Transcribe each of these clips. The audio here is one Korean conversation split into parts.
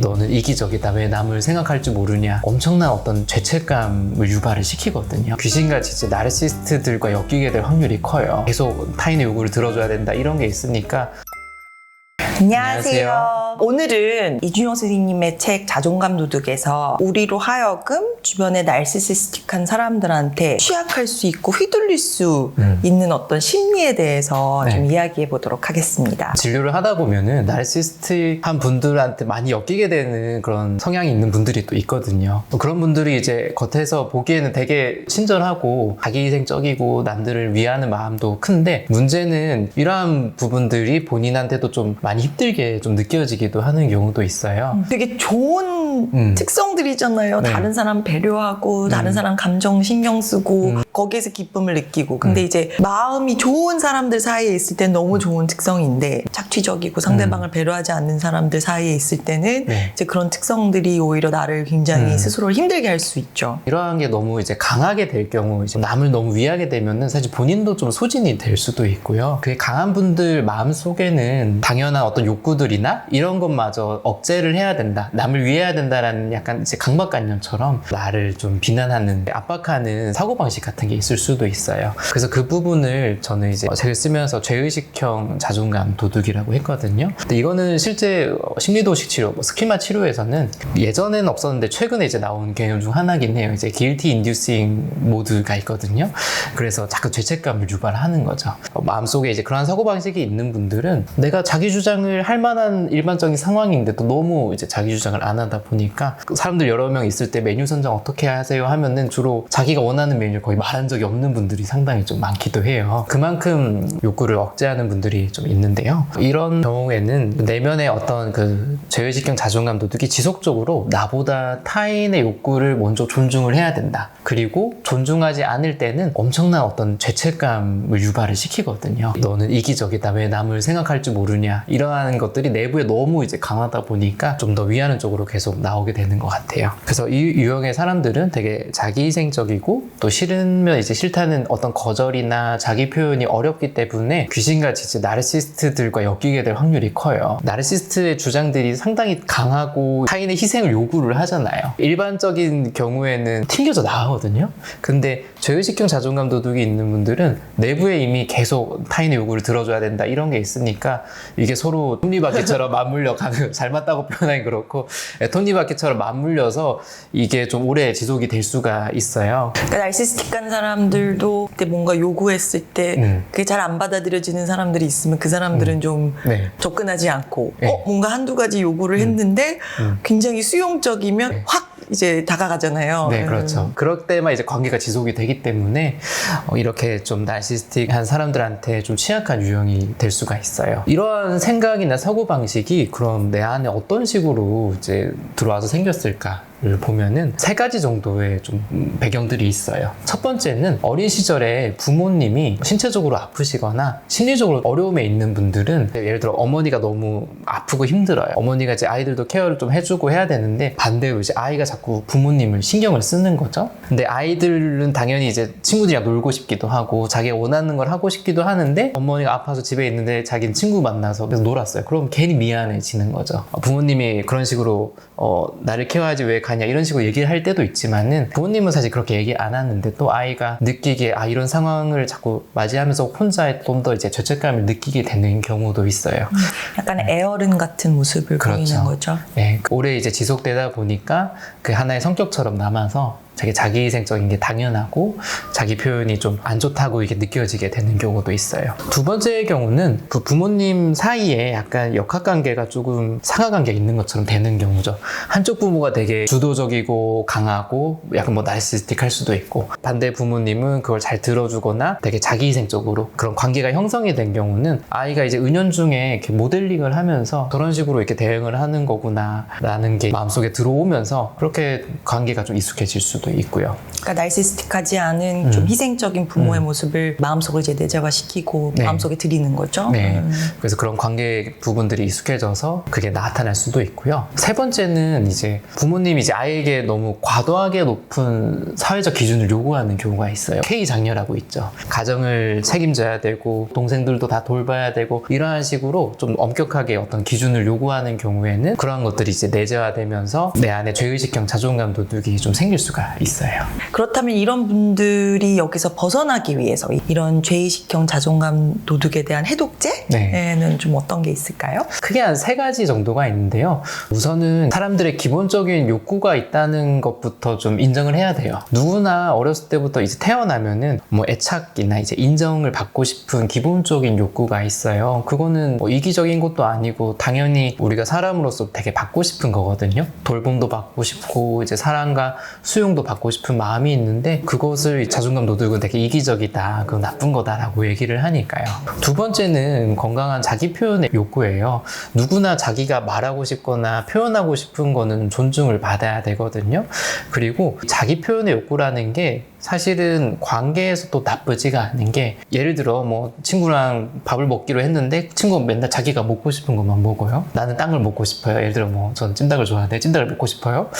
너는 이기적이다, 왜 남을 생각할 줄 모르냐, 엄청난 어떤 죄책감을 유발을 시키거든요. 귀신같이 이제 나르시스트들과 엮이게 될 확률이 커요. 계속 타인의 요구를 들어줘야 된다 이런 게 있으니까. 안녕하세요. 오늘은 이준영 선생님의 책 자존감 도둑에서 우리로 하여금 주변의 나르시시스틱한 사람들한테 취약할 수 있고 휘둘릴 수 있는 어떤 심리에 대해서 좀 이야기해 보도록 하겠습니다. 진료를 하다 보면은 나르시스틱한 분들한테 많이 엮이게 되는 그런 성향이 있는 분들이 또 있거든요. 또 그런 분들이 이제 겉에서 보기에는 되게 친절하고 자기희생적이고 남들을 위하는 마음도 큰데, 문제는 이러한 부분들이 본인한테도 좀 많이 힘들게 좀 느껴지기도 하는 경우도 있어요. 되게 좋은 특성들이잖아요. 네. 다른 사람 배려하고 다른 사람 감정 신경 쓰고 거기에서 기쁨을 느끼고, 근데 이제 마음이 좋은 사람들 사이에 있을 땐 너무 좋은 특성인데 착취적이고 상대방을 배려하지 않는 사람들 사이에 있을 때는 이제 그런 특성들이 오히려 나를 굉장히 스스로를 힘들게 할 수 있죠. 이러한 게 너무 이제 강하게 될 경우, 이제 남을 너무 위하게 되면은 사실 본인도 좀 소진이 될 수도 있고요. 그게 강한 분들 마음 속에는 당연한 어떤 욕구들이나 이런 것마저 억제를 해야 된다, 남을 위해야 된다라는 약간 이제 강박관념처럼 나를 좀 비난하는, 압박하는 사고방식 같은 게 있을 수도 있어요. 그래서 그 부분을 저는 이제 책을 쓰면서 죄의식형 자존감 도둑이라고 했거든요. 근데 이거는 실제 심리도식 치료, 스키마 치료에서는 예전에는 없었는데 최근에 이제 나온 개념 중 하나긴 해요. 이제 guilty inducing 모드가 있거든요. 그래서 자꾸 죄책감을 유발하는 거죠. 마음속에 이제 그러한 사고방식이 있는 분들은 내가 자기 주장을 할 만한 일반적인 상황인데도 너무 이제 자기 주장을 안 하다 보니까, 사람들 여러 명 있을 때 메뉴 선정 어떻게 하세요 하면은 주로 자기가 원하는 메뉴를 거의 말한 적이 없는 분들이 상당히 좀 많기도 해요. 그만큼 욕구를 억제하는 분들이 좀 있는데요. 이런 경우에는 내면의 어떤 그 죄의식형 자존감 도둑이 지속적으로 나보다 타인의 욕구를 먼저 존중을 해야 된다, 그리고 존중하지 않을 때는 엄청난 어떤 죄책감을 유발을 시키거든요. 너는 이기적이다, 왜 남을 생각할 줄 모르냐, 이러한 것들이 내부에 너무 이제 강하다 보니까 좀 더 위하는 쪽으로 계속 나오게 되는 것 같아요. 그래서 이 유형의 사람들은 되게 자기희생적이고, 또 싫으면 이제 싫다는 어떤 거절이나 자기 표현이 어렵기 때문에 귀신같이 이제 나르시스트들과 엮이게 될 확률이 커요. 나르시스트의 주장들이 상당히 강하고 타인의 희생을 요구를 하잖아요. 일반적인 경우에는 튕겨져 나가거든요. 근데 죄의식형 자존감 도둑이 있는 분들은 내부에 이미 계속 타인의 요구를 들어줘야 된다 이런 게 있으니까, 이게 서로 톱니바퀴처럼 맞물려 가는, 잘 맞다고 표현하기 그렇고 톱니바퀴처럼 맞물려서 이게 좀 오래 지속이 될 수가 있어요. 그러니까 나르시스틱한 사람들도 그때 뭔가 요구했을 때 그게 잘 안 받아들여지는 사람들이 있으면 그 사람들은 좀 접근하지 않고 뭔가 한두 가지 요구를 했는데 굉장히 수용적이면 확 이제 다가가잖아요. 네, 그렇죠. 그럴 때만 이제 관계가 지속이 되기 때문에 이렇게 좀 나르시스틱한 사람들한테 좀 취약한 유형이 될 수가 있어요. 이러한 생각이나 사고방식이 그럼 내 안에 어떤 식으로 이제 들어와서 생겼을까 를 보면은 세 가지 정도의 좀 배경들이 있어요. 첫 번째는 어린 시절에 부모님이 신체적으로 아프시거나 심리적으로 어려움에 있는 분들은, 예를 들어 어머니가 너무 아프고 힘들어요. 어머니가 이제 아이들도 케어를 좀 해주고 해야 되는데 반대로 이제 아이가 자꾸 부모님을 신경을 쓰는 거죠. 근데 아이들은 당연히 이제 친구들이랑 놀고 싶기도 하고 자기가 원하는 걸 하고 싶기도 하는데, 어머니가 아파서 집에 있는데 자기는 친구 만나서 그래서 놀았어요. 그럼 괜히 미안해지는 거죠. 부모님이 그런 식으로 나를 케어하지 왜 가냐 이런 식으로 얘기를 할 때도 있지만은, 부모님은 사실 그렇게 얘기 안 하는데 또 아이가 느끼기에 이런 상황을 자꾸 맞이하면서 혼자 좀 더 이제 죄책감을 느끼게 되는 경우도 있어요. 약간 애어른 같은 모습을 보이는 거죠. 네, 오래 이제 지속되다 보니까 그 하나의 성격처럼 남아서 되게 자기희생적인 게 당연하고 자기 표현이 좀 안 좋다고 이게 느껴지게 되는 경우도 있어요. 두 번째의 경우는 그 부모님 사이에 약간 역학관계가 조금 상하관계가 있는 것처럼 되는 경우죠. 한쪽 부모가 되게 주도적이고 강하고 약간 뭐 나르시스틱할 수도 있고, 반대 부모님은 그걸 잘 들어주거나 되게 자기희생적으로 그런 관계가 형성이 된 경우는 아이가 이제 은연중에 이렇게 모델링을 하면서 저런 식으로 이렇게 대응을 하는 거구나 라는 게 마음속에 들어오면서 그렇게 관계가 좀 익숙해질 수도 수도 있고요. 그러니까 나르시스틱하지 않은 좀 희생적인 부모의 모습을 마음속으로 이제 내재화시키고 네. 마음속에 들이는 거죠. 네. 그래서 그런 관계 부분들이 익숙해져서 그게 나타날 수도 있고요. 세 번째는 이제 부모님이 이제 아이에게 너무 과도하게 높은 사회적 기준을 요구하는 경우가 있어요. K 장녀라고 있죠. 가정을 책임져야 되고 동생들도 다 돌봐야 되고 이러한 식으로 좀 엄격하게 어떤 기준을 요구하는 경우에는 그러한 것들이 이제 내재화되면서 내 안에 죄의식형 자존감 도둑이 좀 생길 수가 있어요. 그렇다면 이런 분들이 여기서 벗어나기 위해서 이런 죄의식형 자존감 도둑에 대한 해독제는 네. 좀 어떤 게 있을까요? 크게 한 3가지 정도가 있는데요. 우선은 사람들의 기본적인 욕구가 있다는 것부터 좀 인정을 해야 돼요. 누구나 어렸을 때부터 이제 태어나면은 뭐 애착이나 이제 인정을 받고 싶은 기본적인 욕구가 있어요. 그거는 뭐 이기적인 것도 아니고 당연히 우리가 사람으로서 되게 받고 싶은 거거든요. 돌봄도 받고 싶고 이제 사랑과 수용도 받고 싶은 마음이 있는데 그것을 자존감 도둑은 되게 이기적이다, 그건 나쁜 거다라고 얘기를 하니까요. 두 번째는 건강한 자기 표현의 욕구예요. 누구나 자기가 말하고 싶거나 표현하고 싶은 거는 존중을 받아야 되거든요. 그리고 자기 표현의 욕구라는 게 사실은 관계에서도 나쁘지가 않은 게, 예를 들어 뭐 친구랑 밥을 먹기로 했는데 친구가 맨날 자기가 먹고 싶은 것만 먹어요. 나는 딴 걸 먹고 싶어요. 예를 들어 뭐 전 찜닭을 좋아하는데 찜닭을 먹고 싶어요.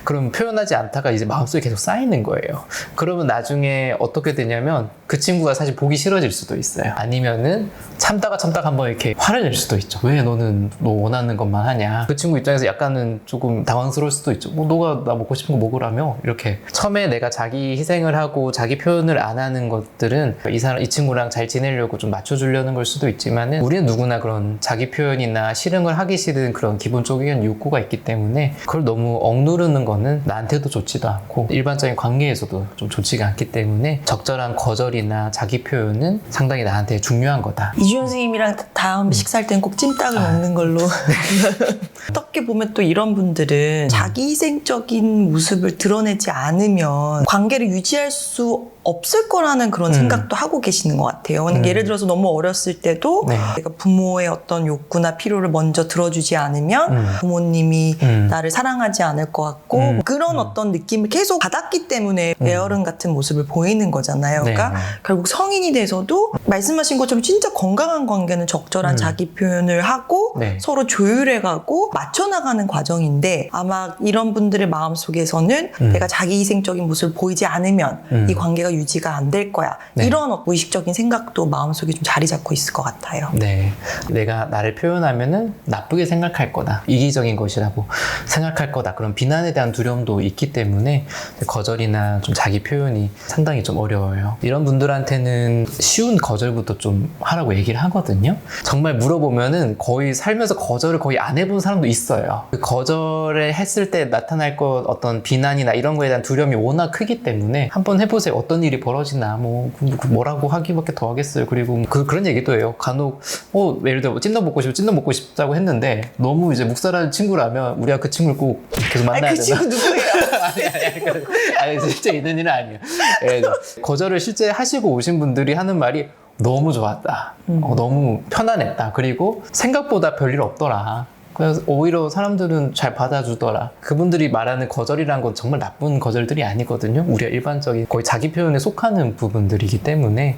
그럼 표현하지 않다가 이제 마음속에 계속 쌓이는 거예요. 그러면 나중에 어떻게 되냐면 그 친구가 사실 보기 싫어질 수도 있어요. 아니면은 참다가 한번 이렇게 화를 낼 수도 있죠. 왜 너는 너 원하는 것만 하냐. 그 친구 입장에서 약간은 조금 당황스러울 수도 있죠. 뭐 너가 나 먹고 싶은 거 먹으라며. 이렇게 처음에 내가 자기 희생을 하고 자기 표현을 안 하는 것들은 이 친구랑 잘 지내려고 좀 맞춰주려는 걸 수도 있지만은 우리는 누구나 그런 자기 표현이나 실행을 하기 싫은 그런 기본적인 욕구가 있기 때문에 그걸 너무 억누르는 거는 나한테도 좋지도 않고 일반적인 관계에서도 좀 좋지가 않기 때문에 적절한 거절이나 자기 표현은 상당히 나한테 중요한 거다. 이주연 선생님이랑 다음 식사할 땐 꼭 찜닭을 먹는 걸로. 어떻게 보면 또 이런 분들은 자기 희생적인 모습을 드러내지 않으면 관계를 유지할 수 없을 거라는 그런 생각도 하고 계시는 것 같아요. 예를 들어서 너무 어렸을 때도 네. 내가 부모의 어떤 욕구나 필요를 먼저 들어주지 않으면 부모님이 나를 사랑하지 않을 것 같고 그런 어떤 느낌을 계속 받았기 때문에 애어른 같은 모습을 보이는 거잖아요. 그러니까 네. 결국 성인이 돼서도 말씀하신 것처럼 진짜 건강한 관계는 적절한 자기 표현을 하고 네. 서로 조율해가고 맞춰나가는 과정인데 아마 이런 분들의 마음속에서는 내가 자기 희생적인 모습을 보이지 않으면 이 관계가 유지가 안 될 거야. 네. 이런 무의식적인 생각도 마음속에 좀 자리 잡고 있을 것 같아요. 네. 내가 나를 표현하면은 나쁘게 생각할 거다. 이기적인 것이라고 생각할 거다. 그런 비난에 대한 두려움도 있기 때문에 거절이나 좀 자기 표현이 상당히 좀 어려워요. 이런 분들한테는 쉬운 거절부터 좀 하라고 얘기를 하거든요. 정말 물어보면은 거의 살면서 거절을 거의 안 해본 사람도 있어요. 그 거절을 했을 때 나타날 것 어떤 비난이나 이런 거에 대한 두려움이 워낙 크기 때문에 한번 해보세요. 어떤 일이 벌어지나 뭐라고 하기밖에 더 하겠어요. 그리고 그런 얘기도 해요. 간혹 예를 들어 찜닭 먹고 싶다고 했는데 너무 이제 묵살하는 친구라면 우리가 그 친구를 꼭 계속 만나야 그 되나? 친구 누구예요? 아니 실제 있는 일은 아니에요. 예, 거절을 실제 하시고 오신 분들이 하는 말이 너무 좋았다. 너무 편안했다. 그리고 생각보다 별일 없더라. 그래서 오히려 사람들은 잘 받아주더라. 그분들이 말하는 거절이란 건 정말 나쁜 거절들이 아니거든요. 우리가 일반적인 거의 자기 표현에 속하는 부분들이기 때문에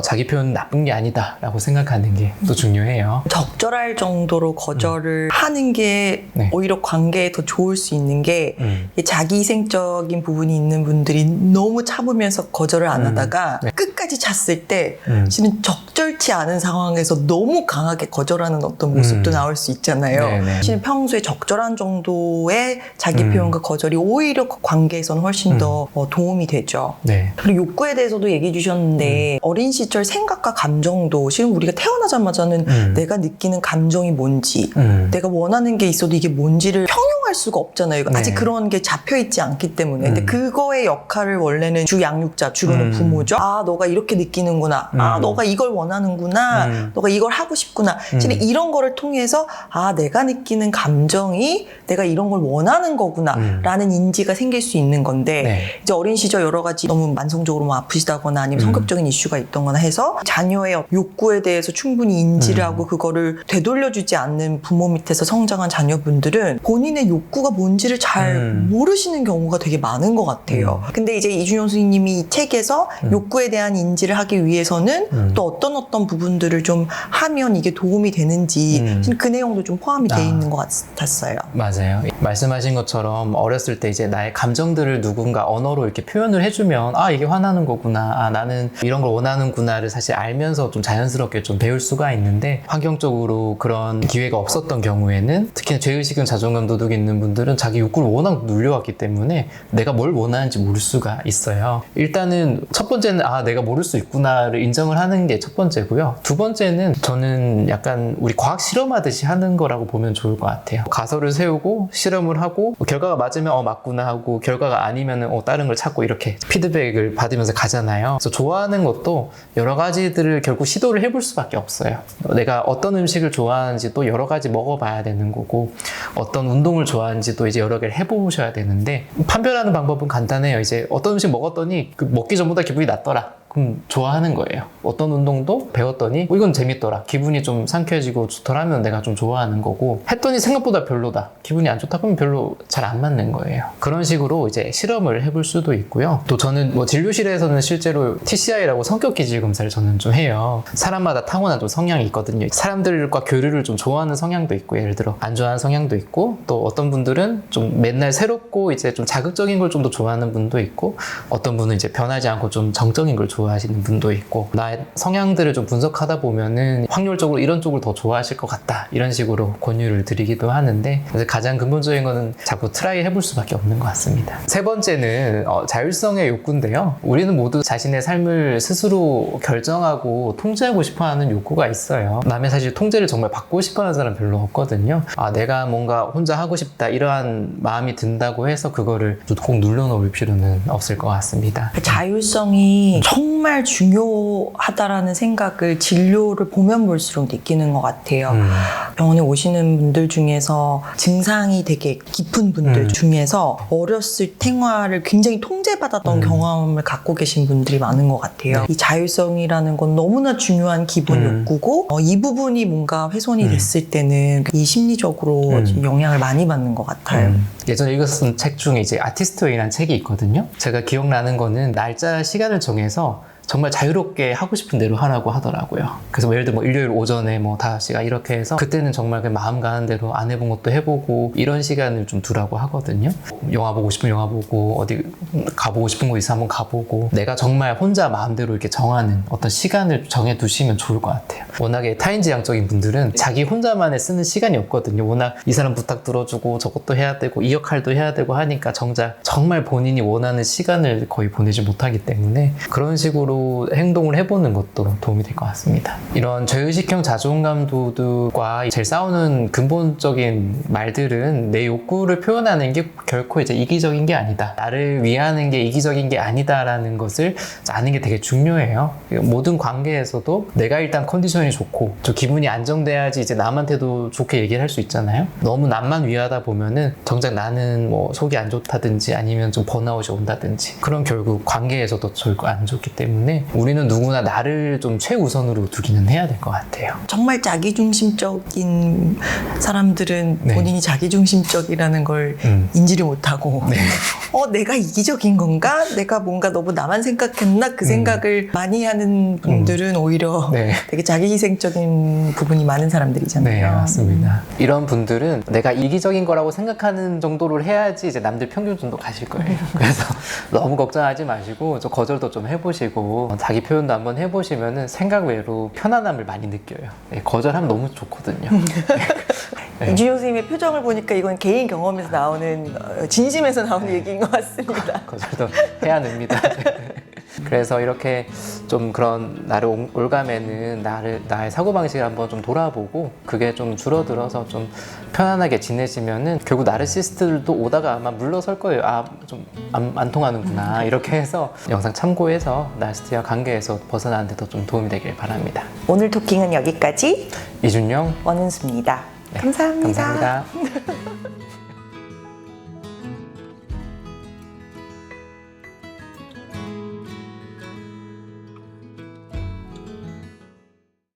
자기 표현은 나쁜 게 아니다 라고 생각하는 게 또 중요해요. 적절할 정도로 거절을 하는 게 네. 오히려 관계에 더 좋을 수 있는 게 이 자기 희생적인 부분이 있는 분들이 너무 참으면서 거절을 안 하다가 네. 끝까지 찼을 때 실은 적절치 않은 상황에서 너무 강하게 거절하는 어떤 모습도 나올 수 있잖아요. 네네. 사실 평소에 적절한 정도의 자기 표현과 거절이 오히려 그 관계에서는 훨씬 더 도움이 되죠. 네. 그리고 욕구에 대해서도 얘기해 주셨는데 어린 시절 생각과 감정도 실은 우리가 태어나자마자는 내가 느끼는 감정이 뭔지 내가 원하는 게 있어도 이게 뭔지를 평용할 수가 없잖아요. 네. 아직 그런 게 잡혀있지 않기 때문에 근데 그거의 역할을 원래는 주 양육자, 주로는 부모죠. 아 너가 이렇게 느끼는구나. 아 너가 이걸 원하는구나. 너가 이걸 하고 싶구나. 실은 이런 거를 통해서 아 내가 느끼는 감정이 내가 이런 걸 원하는 거구나 라는 인지가 생길 수 있는 건데 네. 이제 어린 시절 여러 가지 너무 만성적으로 뭐 아프시다거나 아니면 성격적인 이슈가 있던거나 해서 자녀의 욕구에 대해서 충분히 인지를 하고 그거를 되돌려주지 않는 부모 밑에서 성장한 자녀분들은 본인의 욕구가 뭔지를 잘 모르시는 경우가 되게 많은 것 같아요. 근데 이제 이준용 선생님이 이 책에서 욕구에 대한 인지를 하기 위해서는 또 어떤 부분들을 좀 하면 이게 도움이 되는지 그 내용도 좀 포함이 돼 있는 것 같았어요. 맞아요. 말씀하신 것처럼 어렸을 때 이제 나의 감정들을 누군가 언어로 이렇게 표현을 해주면 아, 이게 화나는 거구나. 아, 나는 이런 걸 원하는구나를 사실 알면서 좀 자연스럽게 좀 배울 수가 있는데 환경적으로 그런 기회가 없었던 경우에는 특히 죄의식은 자존감 도둑이 있는 분들은 자기 욕구를 워낙 눌려왔기 때문에 내가 뭘 원하는지 모를 수가 있어요. 일단은 첫 번째는 아, 내가 모를 수 있구나를 인정을 하는 게 첫 번째고요. 두 번째는 저는 약간 우리 과학 실험하듯이 하는 거라고 보면 좋을 것 같아요. 가설을 세우고 실험을 하고 결과가 맞으면 맞구나 하고 결과가 아니면 다른 걸 찾고 이렇게 피드백을 받으면서 가잖아요. 그래서 좋아하는 것도 여러 가지들을 결국 시도를 해볼 수밖에 없어요. 내가 어떤 음식을 좋아하는지 또 여러 가지 먹어봐야 되는 거고 어떤 운동을 좋아하는지도 이제 여러 개를 해보셔야 되는데 판별하는 방법은 간단해요. 이제 어떤 음식 먹었더니 먹기 전보다 기분이 낫더라. 그럼 좋아하는 거예요. 어떤 운동도 배웠더니 이건 재밌더라. 기분이 좀 상쾌해지고 좋더라면 내가 좀 좋아하는 거고 했더니 생각보다 별로다. 기분이 안 좋다 그러면 별로 잘 안 맞는 거예요. 그런 식으로 이제 실험을 해볼 수도 있고요. 또 저는 뭐 진료실에서는 실제로 TCI라고 성격 기질 검사를 저는 좀 해요. 사람마다 타고난 좀 성향이 있거든요. 사람들과 교류를 좀 좋아하는 성향도 있고 예를 들어 안 좋아하는 성향도 있고 또 어떤 분들은 좀 맨날 새롭고 이제 좀 자극적인 걸 좀 더 좋아하는 분도 있고 어떤 분은 이제 변하지 않고 좀 정적인 걸 좋아하시는 분도 있고 나의 성향들을 좀 분석하다 보면은 확률적으로 이런 쪽을 더 좋아하실 것 같다 이런 식으로 권유를 드리기도 하는데 가장 근본적인 거는 자꾸 트라이 해볼 수밖에 없는 것 같습니다. 세 번째는 자율성의 욕구인데요. 우리는 모두 자신의 삶을 스스로 결정하고 통제하고 싶어하는 욕구가 있어요. 남의 사실 통제를 정말 받고 싶어하는 사람 별로 없거든요. 내가 뭔가 혼자 하고 싶다 이러한 마음이 든다고 해서 그거를 꼭 눌러놓을 필요는 없을 것 같습니다. 자율성이 정말 중요하다라는 생각을 진료를 보면 볼수록 느끼는 것 같아요. 병원에 오시는 분들 중에서 증상이 되게 깊은 분들 중에서 어렸을 생활을 굉장히 통제받았던 경험을 갖고 계신 분들이 많은 것 같아요. 이 자율성이라는 건 너무나 중요한 기본 욕구고 이 부분이 뭔가 훼손이 됐을 때는 이 심리적으로 영향을 많이 받는 것 같아요. 예전에 읽었던 책 중에 이제 아티스트웨이라는 책이 있거든요. 제가 기억나는 거는 날짜 시간을 정해서 정말 자유롭게 하고 싶은 대로 하라고 하더라고요. 그래서 예를 들어 일요일 오전에 5시간 이렇게 해서 그때는 정말 그냥 마음 가는 대로 안 해본 것도 해보고 이런 시간을 좀 두라고 하거든요. 영화 보고 싶으면 영화 보고 어디 가보고 싶은 곳 있으면 한번 가보고 내가 정말 혼자 마음대로 이렇게 정하는 어떤 시간을 정해두시면 좋을 것 같아요. 워낙에 타인지향적인 분들은 자기 혼자만의 쓰는 시간이 없거든요. 워낙 이 사람 부탁 들어주고 저것도 해야 되고 이 역할도 해야 되고 하니까 정말 본인이 원하는 시간을 거의 보내지 못하기 때문에 그런 식으로 행동을 해보는 것도 도움이 될 것 같습니다. 이런 죄의식형 자존감 도둑과 제일 싸우는 근본적인 말들은 내 욕구를 표현하는 게 결코 이제 이기적인 게 아니다. 나를 위하는 게 이기적인 게 아니다라는 것을 아는 게 되게 중요해요. 모든 관계에서도 내가 일단 컨디션이 좋고 저 기분이 안정돼야지 이제 남한테도 좋게 얘기를 할 수 있잖아요. 너무 남만 위하다 보면은 정작 나는 속이 안 좋다든지 아니면 좀 번아웃이 온다든지 그럼 결국 관계에서도 결국 안 좋기 때문에 우리는 누구나 나를 좀 최우선으로 두기는 해야 될 것 같아요. 정말 자기중심적인 사람들은 본인이 자기중심적이라는 걸 인지를 못하고 내가 이기적인 건가? 내가 뭔가 너무 나만 생각했나? 그 생각을 많이 하는 분들은 오히려 되게 자기희생적인 부분이 많은 사람들이잖아요. 네, 맞습니다. 이런 분들은 내가 이기적인 거라고 생각하는 정도로 해야지 이제 남들 평균 정도 가실 거예요. 그래서 너무 걱정하지 마시고 좀 거절도 좀 해보시고 자기 표현도 한번 해보시면은 생각 외로 편안함을 많이 느껴요. 거절하면 너무 좋거든요. 이준용 선생님의 표정을 보니까 이건 개인 경험에서 나오는 진심에서 나오는 얘기인 것 같습니다. 거절도 해야 됩니다. 그래서 이렇게 좀 그런 나를 올가매는 나의 사고방식을 한번 좀 돌아보고 그게 좀 줄어들어서 좀 편안하게 지내시면은 결국 나르시스트들도 오다가 아마 물러설 거예요. 좀 안 통하는구나. 이렇게 해서 영상 참고해서 나르시스트와 관계에서 벗어나는 데도 좀 도움이 되길 바랍니다. 오늘 토킹은 여기까지. 이준영, 원은수입니다. 감사합니다. 감사합니다.